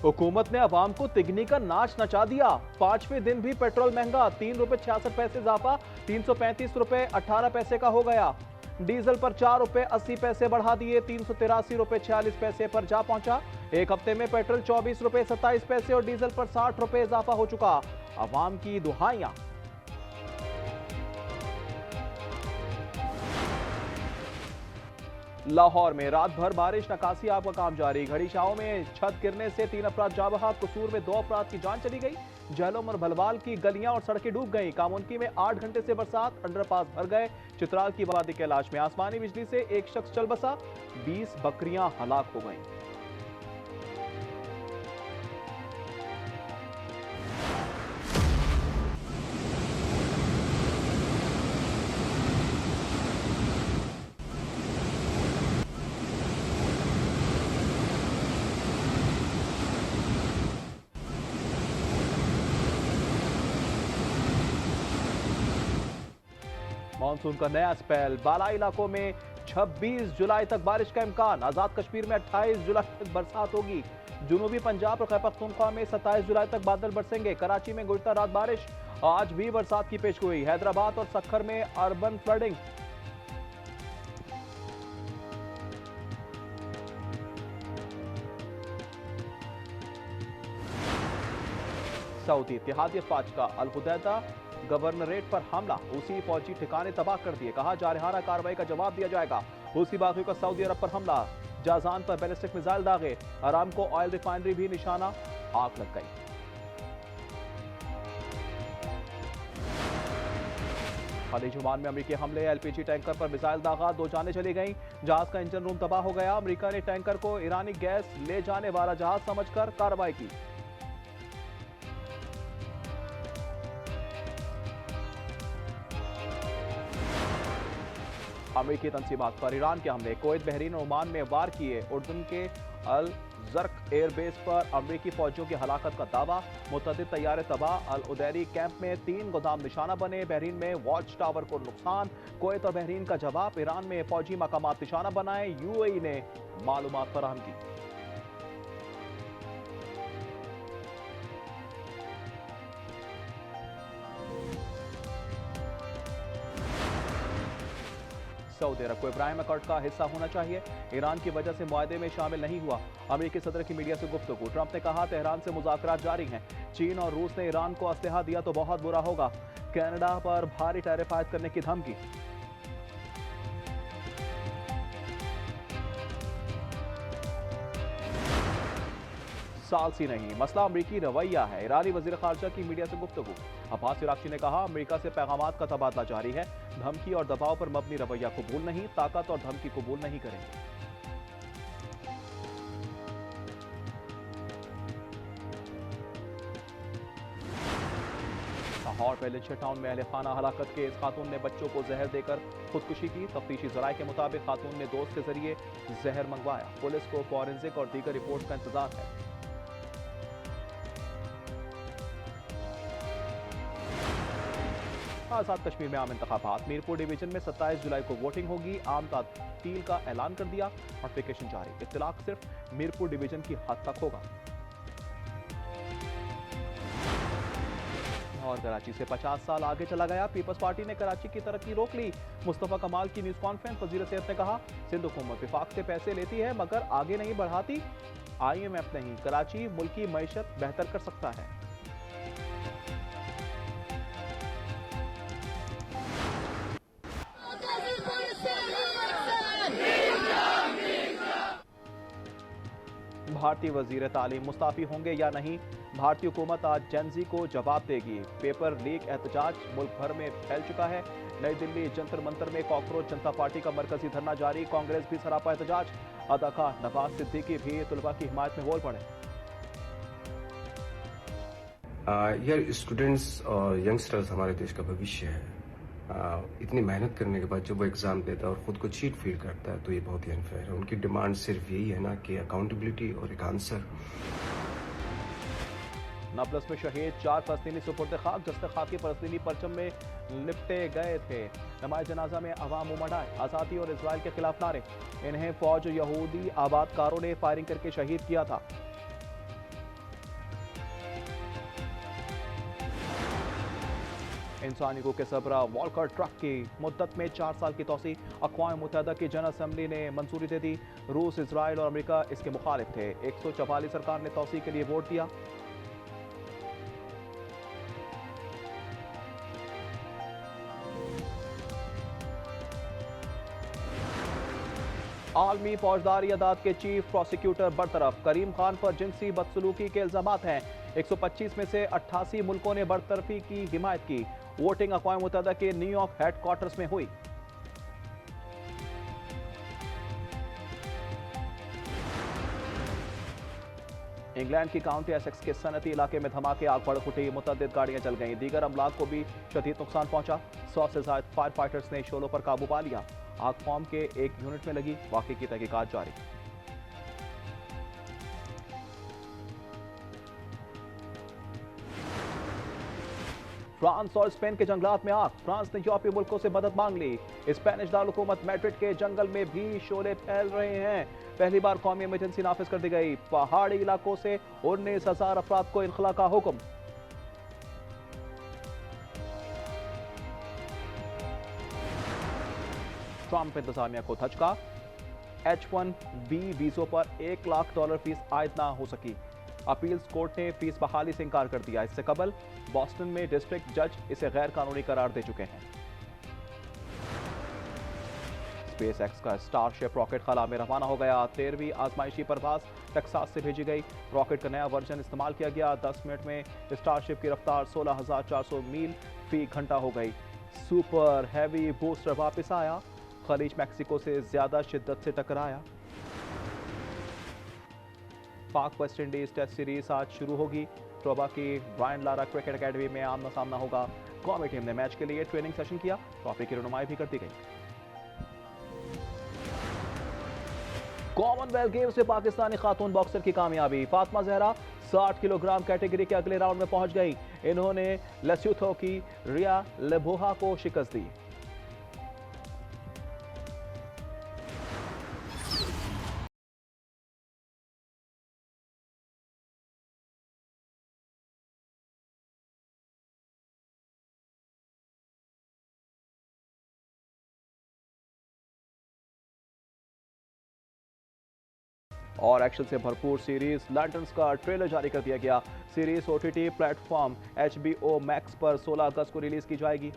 हुकूमत ने अवाम को तिगनी का नाच नचा दिया। 5वें दिन भी पेट्रोल महंगा, 3 रुपए 66 पैसे इजाफा, 335 रुपए 18 पैसे का हो गया। डीजल पर 4 रुपए 80 पैसे बढ़ा दिए, 383 रुपए 46 पैसे पर जा पहुंचा। एक हफ्ते में पेट्रोल 24 रुपए 27 पैसे और डीजल पर 60 रुपए इजाफा हो चुका। अवाम की दुहाइयां। लाहौर में रात भर बारिश, नकासी आग का काम जारी। घड़ी शाहों में छत गिरने से 3 अफराद जाँ बहक, कसूर में 2 अफराद की जान चली गई। जहलम और भलवाल की गलियां और सड़कें डूब गईं। कामुनकी में 8 घंटे से बरसात, अंडरपास भर गए। चित्राल की वादी कैलाश में आसमानी बिजली से एक शख्स चल बसा, 20 बकरियां हलाक हो गईं। मानसून का नया स्पेल, बालाई इलाकों में 26 जुलाई तक बारिश का इम्कान। आजाद कश्मीर में 28 जुलाई तक बरसात होगी। जुनूबी पंजाब और खैबर पख्तूनख्वा में 27 जुलाई तक बादल बरसेंगे। कराची में गुज़श्ता रात बारिश, आज भी बरसात की पेशगोई। हैदराबाद और सक्खर में अर्बन फ्लडिंग। सऊदी इत्तेहादी फौज का अल हुदैदा गवर्नरेट पर हमला, उसी फौजी ठिकाने तबाह कर दिए। कहा जारहाना कार्रवाई का जवाब दिया जाएगा। उसी बागियों का सऊदी अरब पर हमला, जाजान पर बैलिस्टिक मिसाइल दागे। अरामको ऑयल रिफाइनरी भी निशाना, आग लग गई। खलीज ओमान में अमेरिकी हमले, एलपीजी टैंकर पर मिसाइल दागा, 2 जानें चली गईं। जहाज का इंजन रूम तबाह हो गया। अमेरिका ने टैंकर को ईरानी गैस ले जाने वाला जहाज समझकर कार्रवाई की। अमेरिकी तंजीमात पर ईरान के हमले, कुवैत, बहरीन और ओमान में वार किए। उर्दन के अल जर्क एयरबेस पर अमेरिकी फौजियों की हलाकत का दावा। मुतअद्दिद तैयारे तबाह। अल उदैरी कैंप में 3 गोदाम निशाना बने। बहरीन में वॉच टावर को नुकसान। कुवैत और बहरीन का जवाब। ईरान में फौजी मकामात निशाना बनाए। यूएई ने मालूमात फराहम की। सऊदी अरब को इब्राहिम अकॉर्ड का हिस्सा होना चाहिए, ईरान की वजह से मुआहदे में शामिल नहीं हुआ। अमेरिकी सदर की मीडिया से गुफ्तगू। ट्रंप ने कहा तेहरान से मुज़ाकरात जारी हैं। चीन और रूस ने ईरान को असलहा दिया तो बहुत बुरा होगा। कनाडा पर भारी टैरिफ आयद करने की धमकी। सालसी नहीं, मसला अमरीकी रवैया है। ईरानी वजीर खारजा की मीडिया से गुफ्तगू। अब्बास इराक़ची ने कहा अमरीका से पैगामात का तबादला जारी है। धमकी और दबाव पर मबनी रवैया कबूल नहीं, ताकत और धमकी कबूल नहीं करेंगे। लाहौर पैलेस टाउन में अहले खाना हलाकत के इस खातून ने बच्चों को जहर देकर खुदकुशी की। तफ्तीशी जराये के मुताबिक खातून ने दोस्त के जरिए जहर मंगवाया। पुलिस को फॉरेंसिक और दीगर रिपोर्ट का इंतजार है। आजाद कश्मीर में आम इंतखाबात, मीरपुर डिवीजन में 27 जुलाई को वोटिंग होगी। आम तातील का ऐलान कर दिया, नोटिफिकेशन जारी। इत्तलाक सिर्फ मीरपुर डिवीजन की हद तक होगा। और कराची से 50 साल आगे चला गया। पीपल्स पार्टी ने कराची की तरक्की रोक ली। मुस्तफा कमाल की न्यूज कॉन्फ्रेंस। वजीर सेहत ने कहा सिंध हुकूमत विफाक से पैसे लेती है मगर आगे नहीं बढ़ाती। IMF नहीं, कराची मुल्क की मईशत बेहतर कर सकता है। भारतीय वजीर तालीम मुस्ताफी होंगे या नहीं, भारतीय हुकूमत आज जेनजी को जवाब देगी। पेपर लीक एहतजाज मुल्क भर में फैल चुका है। नई दिल्ली जंतर मंतर में कॉकरोच जनता पार्टी का मरकजी धरना जारी। कांग्रेस भी सरापा एहतजाज। अदाकार नवाज सिद्दीकी भी तलबा की हिमायत में बोल पड़े। यार स्टूडेंट्स और यंगस्टर्स हमारे देश का भविष्य है। इतनी मेहनत करने के बाद जब वो एग्ज़ाम देता है और ख़ुद को चीट फील करता है तो ये बहुत ही अनफेयर है। उनकी डिमांड सिर्फ यही है ना कि अकाउंटेबिलिटी और एक आंसर। नापलस में शहीद 4 फलस्तीनी सुपुर्द खाक, जस्ते खाकी फलस्तीनी परचम में लिपटे गए थे। नमाज जनाजा में अवाम उमड़ आए। आज़ादी और इजराइल के खिलाफ नारे। इन्हें फौज यहूदी आबादकारों ने फायरिंग करके शहीद किया था। इंसानी हकूक़ के सरबराह वॉल्कर ट्रक की मुद्दत में 4 साल की तोसी। अक़वाम मुत्तहिदा की जनरल असम्बली ने मंजूरी दे दी। रूस, इसराइल और अमेरिका इसके मुखालिफ थे। 144 सरकार ने तोसी के लिए वोट दिया। आलमी फौजदारी अदालत के चीफ प्रोसिक्यूटर बरतरफ। करीम खान पर जिनसी बदसलूकी के इल्जामात हैं। 125 में से 88 मुल्कों ने बरतरफी की हिमायत की। वोटिंग अक़वाम मुत्तहिदा के न्यूयॉर्क हेडक्वार्टर्स में हुई। इंग्लैंड की काउंटी एसेक्स के सनती इलाके में धमाके, आग भड़क उठी, मुतअद्दिद गाड़ियां जल गईं। दीगर अमलाक को भी शदीद नुकसान पहुंचा। 100 से ज्यादा फायर फाइटर्स ने शोलों पर काबू पा लिया। आग फॉर्म के एक यूनिट में लगी। वाक़े की तहकीकात जारी। फ्रांस और स्पेन के जंगलात में आग। फ्रांस ने यूरोपीय मुल्कों से मदद मांग ली। स्पेनिश दारकूमत मैड्रिड के जंगल में भी शोले फैल रहे हैं। पहली बार कौमी इमरजेंसी नाफिज कर दी गई। पहाड़ी इलाकों से 19,000 अफराद को इनखला का हुक्म। ट्रंप इंतजामिया को धचका। H-1B वीजों पर $1 लाख फीस आयद ना हो सकी। अपील्स कोर्ट ने फीस बहाली से इनकार कर दिया। इससे कबल बॉस्टन में डिस्ट्रिक्ट जज इसे गैर कानूनी करार दे चुके हैं। स्पेस एक्स का स्टारशिप रॉकेट खला में रवाना हो गया। 13वीं आजमाइशी परवाज टेक्सास से भेजी गई। रॉकेट का नया वर्जन इस्तेमाल किया गया। 10 मिनट में स्टारशिप की रफ्तार 16,400 मील फी घंटा हो गई। सुपर हैवी बूस्टर वापस आया। खलीज मैक्सिको से ज्यादा शिद्दत से टकराया। पाक वेस्ट इंडीज टेस्ट सीरीज आज शुरू होगी। टोबा की ब्रायन लारा क्रिकेट एकेडमी में आमना सामना होगा। कौमी टीम ने मैच के लिए ट्रेनिंग सेशन किया। ट्रॉफी की रहनुमाई भी कर दी गई। कॉमनवेल्थ गेम्स में पाकिस्तानी खातून बॉक्सर की कामयाबी। फातिमा जहरा 60 किलोग्राम कैटेगरी के अगले राउंड में पहुंच गई। इन्होंने लेसोथो की रिया लेबोहा को शिकस्त दी। और एक्शन से भरपूर सीरीज लैंटर्न्स का ट्रेलर जारी कर दिया गया। Series OTT platform HBO Max पर 16 अगस्त को रिलीज की जाएगी।